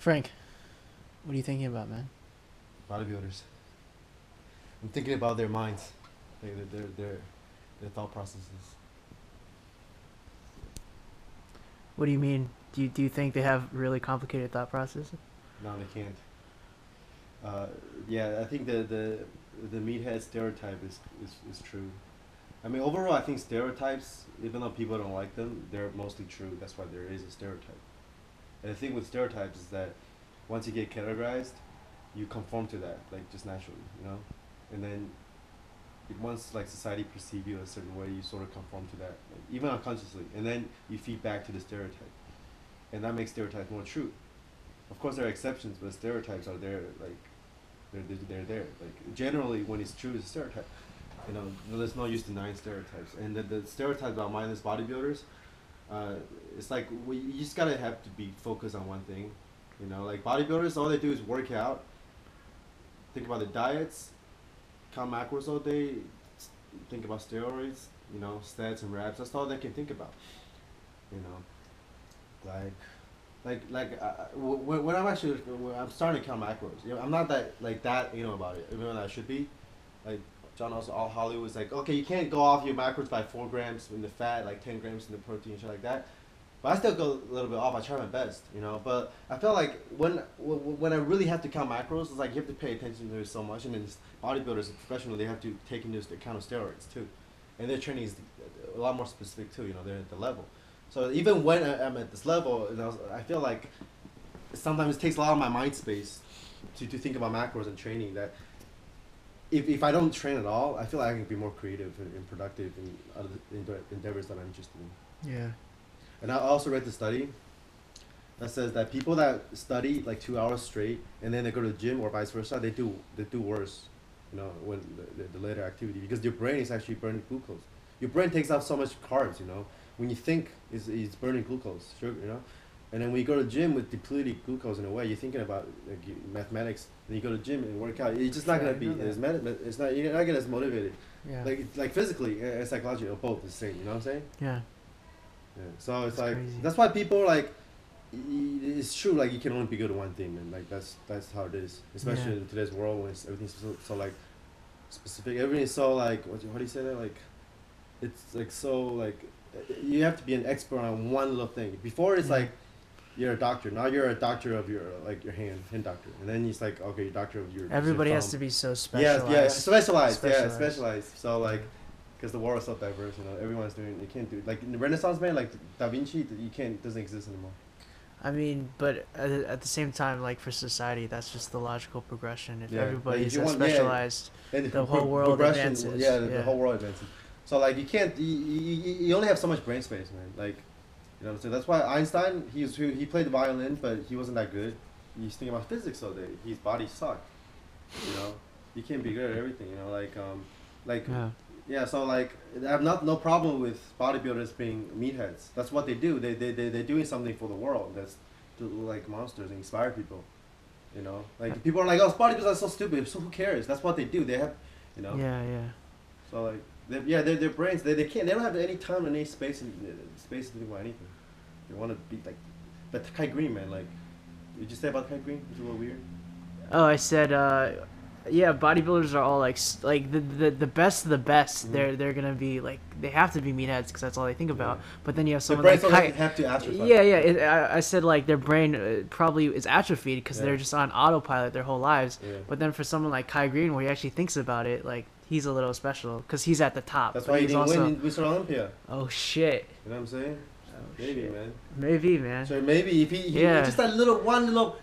Frank, what are you thinking about, man? Bodybuilders. I'm thinking about their minds, their thought processes. What do you mean? Do you think they have really complicated thought processes? No, they can't. Yeah, I think the meathead stereotype is true. I mean, overall, I think stereotypes, even though people don't like them, they're mostly true. That's why there is a stereotype. And the thing with stereotypes is that once you get categorized, you conform to that, like just naturally, you know. And then once like society perceive you a certain way, you sort of conform to that, like, even unconsciously. And then you feed back to the stereotype, and that makes stereotypes more true. Of course, there are exceptions, but stereotypes are there. Like they're there. Like generally, when it's true, it's a stereotype. You know, there's no use denying stereotypes. And the stereotype about mindless bodybuilders, it's like you just gotta have to be focused on one thing. You know, like bodybuilders, all they do is work out, think about the diets, count macros all day, think about steroids, you know, stats and reps. That's all they can think about. You know, when I'm starting to count macros. You know, I'm not that you know about it, even though I should be. Like John also, all Hollywood's like, okay, you can't go off your macros by 4 grams in the fat, like 10 grams in the protein, shit like that. But I still go a little bit off. I try my best, you know. But I feel like when I really have to count macros, it's like you have to pay attention to it so much. And then bodybuilders, professionally, they have to take into account of steroids too, and their training is a lot more specific too. You know, they're at the level. So even when I'm at this level, you know, I feel like sometimes it takes a lot of my mind space to think about macros and training. That if I don't train at all, I feel like I can be more creative and productive in other endeavors that I'm interested in. Yeah. And I also read the study that says that people that study like 2 hours straight and then they go to the gym or vice versa, they do worse, you know, when the later activity, because your brain is actually burning glucose. Your brain takes out so much carbs, you know. When you think, it's burning glucose, sugar, you know. And then when you go to the gym with depleted glucose in a way, you're thinking about like mathematics. Then you go to the gym and work out. It's just not gonna be it's not, you're not gonna as motivated. Yeah. Like physically and psychologically, both the same. You know what I'm saying? Yeah. Yeah. So it's like crazy. that's why people like. It's true. Like you can only be good at one thing, and like that's how it is. Especially in today's world when everything's so like specific. Everything is so like what do you say that like? It's like so like you have to be an expert on one little thing. Before it's like you're a doctor. Now you're a doctor of your like your hand doctor, and then it's like okay, you're doctor of your. Everybody has to be so specialized. Yeah, specialized. Yeah, specialized. So like. Because the world is so diverse, you know, everyone's doing. You can't do like in the Renaissance man, like Da Vinci. You can't doesn't exist anymore. I mean, but at the same time, like for society, that's just the logical progression. If everybody's like specialized, the whole world advances. Yeah, the whole world advances. So like you can't. You only have so much brain space, man. Like, you know what I'm saying? That's why Einstein he played the violin, but he wasn't that good. He's thinking about physics all day. His body sucked. You know, you can't be good at everything. You know, like. Yeah. Yeah, so like I have no problem with bodybuilders being meatheads. That's what they do. They're doing something for the world. That's to like monsters and inspire people. You know, like people are like, oh, bodybuilders are so stupid. So who cares? That's what they do. They have, you know. Yeah, yeah. So like, their brains. They don't have any time and any space to think about anything. They want to be like, but Kai Green, man. Like, did you say about Kai Green? It's a little weird. Oh, I said. Yeah, bodybuilders are all like the best of the best. Mm-hmm. They're gonna be like they have to be meatheads because that's all they think about. Yeah. But then you have Their someone brains like have to atrophy. yeah. I said like their brain probably is atrophied because they're Yeah. just on autopilot their whole lives. Yeah. But then for someone like Kai Green, where he actually thinks about it, like he's a little special because he's at the top. That's but why he he's didn't also, win Mr. Olympia. Oh shit. You know what I'm saying? Oh, Maybe, shit. man. Maybe, man. So maybe if he just that one little,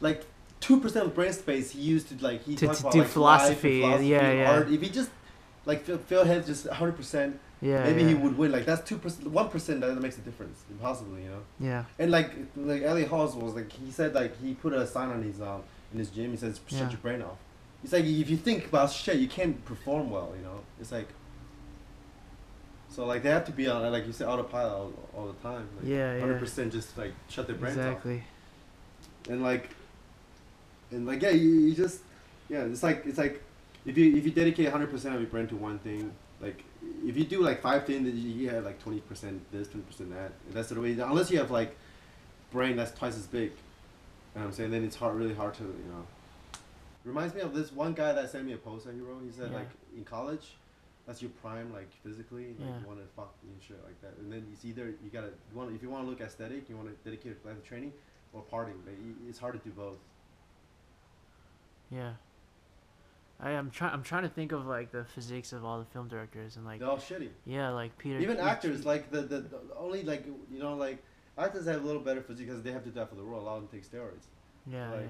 like 2% of brain space he used to like To talked about do like philosophy, yeah. art. If he just like Phil had just 100%, Yeah. maybe yeah. he would win. Like that's 2%, 1% that makes a difference. Impossibly, you know. Yeah. And like Elliot Halls was like he said like he put a sign on his in his gym. He says shut your brain off. It's like if you think about shit, you can't perform well. You know. It's like. So like they have to be on like you said autopilot all the time. Like, Yeah. 100% just like shut their brains off. Exactly. And like yeah, you just it's like if you dedicate 100% of your brain to one thing, like if you do like 5 things, you have like 20% this, 20% that. That's the way. Unless you have like brain that's twice as big, know what I'm saying? Then it's really hard to, you know. Reminds me of this one guy that sent me a post that he wrote. He said, Yeah. like, in college, that's your prime, like, physically. Like, Yeah. you want to fuck and shit like that. And then it's either, if you want to look aesthetic, you want to dedicate to training or partying. Like, it's hard to do both. Yeah. I'm trying to think of like the physiques of all the film directors and like They're all shitty. yeah, like Peter. Even actors, like, the only, like, you know, like, actors have a little better physique because they have to do that for the role. A lot of them take steroids. Yeah, like, yeah.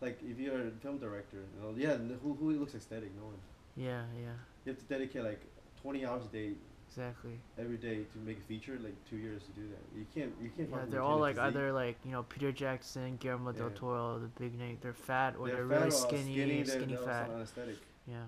Like, if you're a film director, you know, yeah, who looks aesthetic? No one. Yeah, yeah. You have to dedicate, like, 20 hours a day, Exactly. every day to make a feature, like 2 years to do that. You can't Yeah, fucking they're maintain all a like physique. either like, you know, Peter Jackson, Guillermo del Yeah. Toro, the big name. They're fat or they're fat really or skinny, they're fat. also unaesthetic. Yeah.